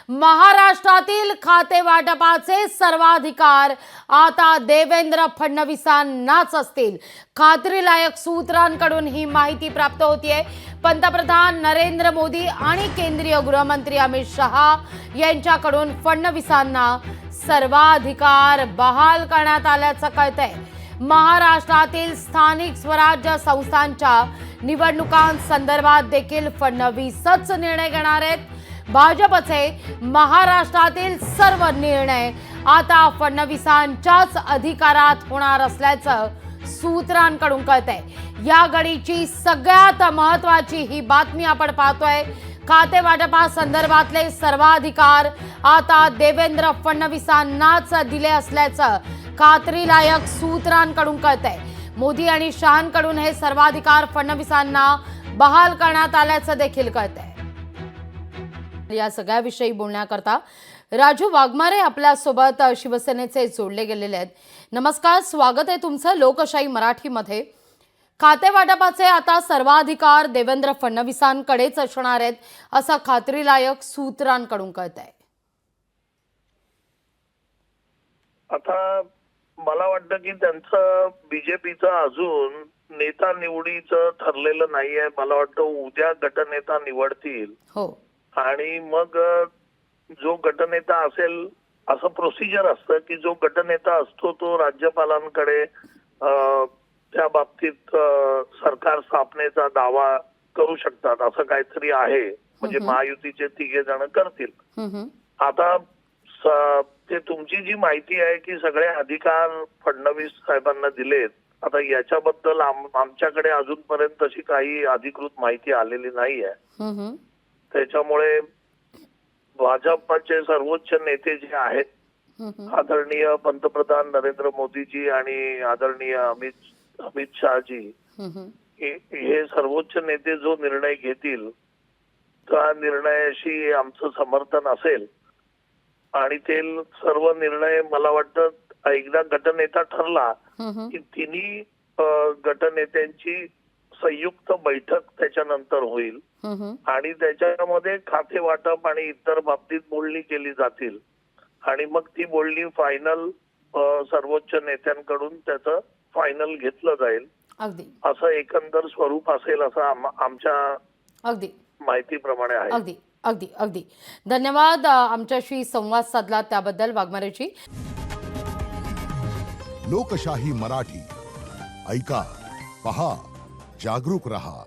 महाराष्ट्रातील खाते वाटपाचे सर्वाधिकार आता देवेंद्र फडणवीसांनाच असतील। खात्रीलायक सूत्रांकडून ही माहिती प्राप्त होतीये। पंतप्रधान नरेंद्र मोदी आणि केंद्रीय गृहमंत्री अमित शहा यांच्याकडून फडणवीसांना सर्वाधिकार बहाल करण्यात आल्याचं कळतंय। महाराष्ट्रातील स्थानिक स्वराज्य संस्थांच्या निवडणुकांसंदर्भात देखील फडणवीसच निर्णय घेणार आहेत। भाजपचे महाराष्ट्रातील सर्व निर्णय आता फडणवीसांच्याच अधिकारात होणार असल्याचं सूत्रांकडून कळतंय। या घडीची सगळ्यात महत्त्वाची ही बातमी आपण पाहतोय। खाते वाटपासंदर्भातले सर्वाधिकार आता देवेंद्र फडणवीसांनाच दिले असल्याचं खात्रीलायक सूत्रांकडून कळतंय। मोदी आणि शहांकडून हे सर्वाधिकार फडणवीसांना बहाल करण्यात आल्याचं देखील कळतंय। या सगळ्याविषयी बोलण्याकरता राजू वाघमारे आपल्या सोबत शिवसेनेचे जोडले गेलेले आहेत। नमस्कार, स्वागत आहे तुमचं लोकशाही मराठीमध्ये। खाते वाटपाचे आता सर्वाधिकार देवेंद्र फडणवीसांकडेच असणार आहेत असं खात्रीलायक सूत्रांकडून कळतंय। आता मला वाटतं की त्यांचं बीजेपीचं अजून नेता निवडीचं ठरलेलं नाहीये। मला वाटतं उद्या गटनेता निवडतील हो, आणि मग जो गटनेता असेल असं प्रोसिजर असतं की जो गटनेता असतो तो राज्यपालांकडे त्या बाबतीत सरकार स्थापनेचा दावा करू शकतात असं काहीतरी आहे। म्हणजे महायुतीचे तिघे जण करतील। आता ते तुमची जी माहिती आहे की सगळे अधिकार फडणवीस साहेबांना दिलेत, आता याच्याबद्दल आमच्याकडे अजूनपर्यंत तशी काही अधिकृत माहिती आलेली नाहीये। त्याच्यामुळे भाजपचे सर्वोच्च नेते जे आहेत आदरणीय पंतप्रधान नरेंद्र मोदीजी आणि आदरणीय अमित शहाजी हे सर्वोच्च नेते जो निर्णय घेतील त्या निर्णयाशी आमचं समर्थन असेल आणि ते सर्व निर्णय मला वाटतं एकदा गटनेता ठरला की तिन्ही गटनेत्यांची संयुक्त बैठक त्याच्यानंतर होईल आणि त्याच्यामध्ये खाते वाटप आणि इतर बाबतीत बोलणी केली जातील आणि मग ती बोलणी फायनल सर्वोच्च नेत्यांकडून त्याचं फायनल घेतलं जाईल। असं एकंदर स्वरूप असेल असं आमच्या माहितीप्रमाणे आहे। अगदी अगदी अगदी धन्यवाद आमच्याशी संवाद साधला त्याबद्दल वाघमारेजी। लोकशाही मराठी ऐका, पहा, जागरूक रहा।